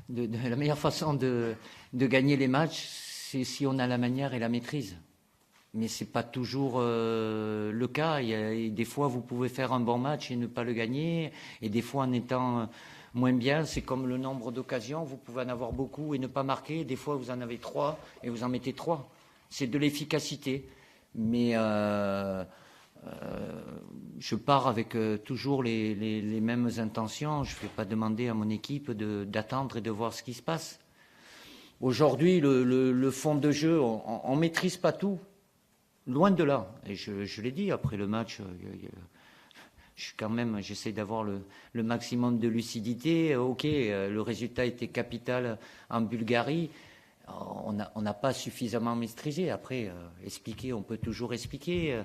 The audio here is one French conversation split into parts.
la meilleure façon de gagner les matchs, c'est si on a la manière et la maîtrise. Mais c'est pas toujours le cas. Des fois, vous pouvez faire un bon match et ne pas le gagner. Et des fois, en étant moins bien, c'est comme le nombre d'occasions. Vous pouvez en avoir beaucoup et ne pas marquer. Des fois, vous en avez 3 et vous en mettez 3. C'est de l'efficacité. Mais je pars avec toujours les mêmes intentions. Je ne vais pas demander à mon équipe d'attendre et de voir ce qui se passe. Aujourd'hui, le fond de jeu, on ne maîtrise pas tout. Loin de là. Et je l'ai dit après le match, j'essaie d'avoir le maximum de lucidité. Ok, le résultat était capital en Bulgarie. On n'a pas suffisamment maîtrisé. Après, expliquer, on peut toujours expliquer.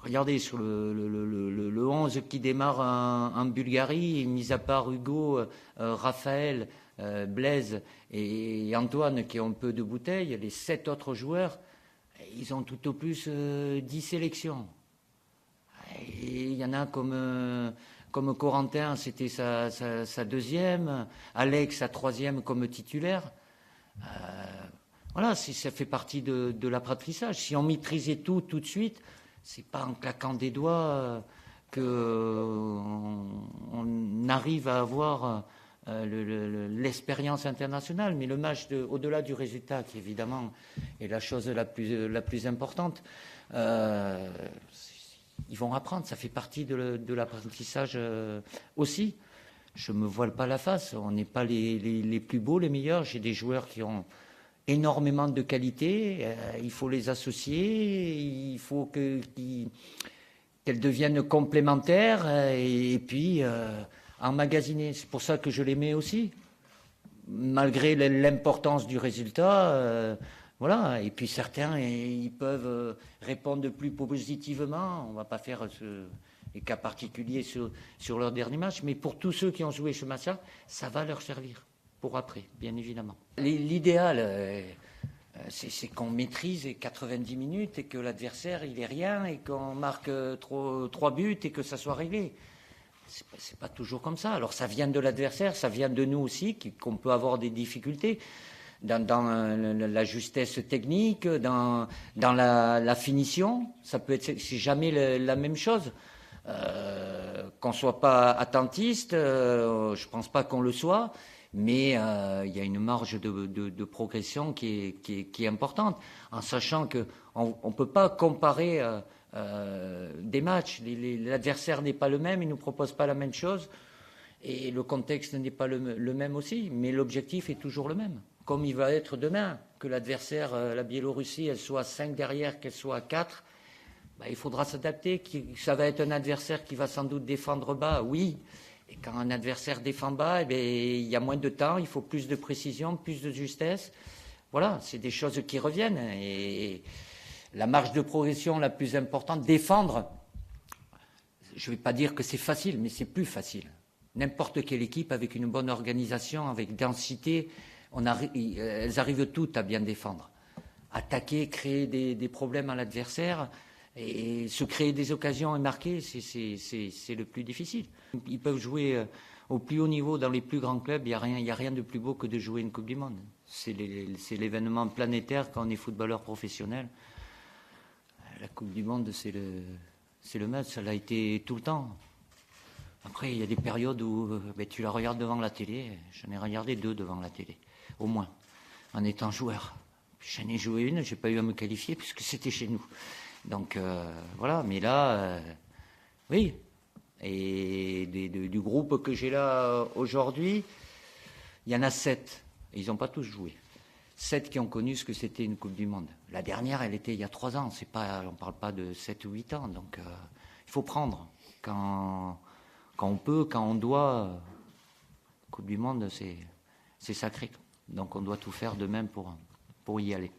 Regardez, sur le 11 qui démarre en Bulgarie, mis à part Hugo, Raphaël, Blaise et Antoine qui ont un peu de bouteille, les 7 autres joueurs, ils ont tout au plus 10 sélections. Et il y en a comme Corentin, c'était sa deuxième, Alex sa troisième comme titulaire. Voilà, ça fait partie de l'apprentissage. Si on maîtrisait tout de suite, c'est pas en claquant des doigts qu'on arrive à avoir l'expérience internationale. Mais le match, au-delà du résultat, qui évidemment est la chose la plus importante, ils vont apprendre. Ça fait partie de l'apprentissage aussi. Je me voile pas la face. On n'est pas les plus beaux, les meilleurs. J'ai des joueurs qui ont énormément de qualité, il faut les associer, il faut qu'elles deviennent complémentaires et puis emmagasiner. C'est pour ça que je les mets aussi, malgré l'importance du résultat. Voilà. Et puis certains, ils peuvent répondre plus positivement. On ne va pas faire les cas particuliers sur leur dernier match, mais pour tous ceux qui ont joué ce match-là, ça va leur servir. Pour après, bien évidemment. L'idéal, c'est qu'on maîtrise 90 minutes et que l'adversaire, il est rien et qu'on marque 3 buts et que ça soit réglé. C'est pas toujours comme ça. Alors ça vient de l'adversaire, ça vient de nous aussi, qu'on peut avoir des difficultés dans la justesse technique, dans la finition. Ça peut être, c'est jamais la même chose. Qu'on soit pas attentiste, je pense pas qu'on le soit. Mais il y a une marge de progression qui est importante, en sachant qu'on ne peut pas comparer des matchs. L'adversaire n'est pas le même, il ne nous propose pas la même chose, et le contexte n'est pas le même aussi, mais l'objectif est toujours le même. Comme il va être demain, que l'adversaire, la Biélorussie, elle soit 5 derrière, qu'elle soit 4, il faudra s'adapter. Ça va être un adversaire qui va sans doute défendre bas, oui. Et quand un adversaire défend bas, il y a moins de temps, il faut plus de précision, plus de justesse. Voilà, c'est des choses qui reviennent. Et la marge de progression la plus importante, défendre, je ne vais pas dire que c'est facile, mais c'est plus facile. N'importe quelle équipe avec une bonne organisation, avec densité, elles arrivent toutes à bien défendre. Attaquer, créer des problèmes à l'adversaire, et se créer des occasions et marquer, c'est le plus difficile. Ils peuvent jouer au plus haut niveau dans les plus grands clubs. Il n'y a rien de plus beau que de jouer une Coupe du Monde. C'est l'événement planétaire quand on est footballeur professionnel. La Coupe du Monde, c'est le match. Ça l'a été tout le temps. Après, il y a des périodes où tu la regardes devant la télé. J'en ai regardé 2 devant la télé, au moins, en étant joueur. J'en ai joué une, je n'ai pas eu à me qualifier puisque c'était chez nous. Donc voilà, mais là, oui. Et du groupe que j'ai là aujourd'hui, il y en a 7. Ils n'ont pas tous joué. 7 qui ont connu ce que c'était une Coupe du Monde. La dernière, elle était il y a 3 ans. On ne parle pas de 7 ou 8 ans. Donc il faut prendre. Quand on peut, quand on doit. Coupe du Monde, c'est sacré. Donc on doit tout faire de même pour y aller.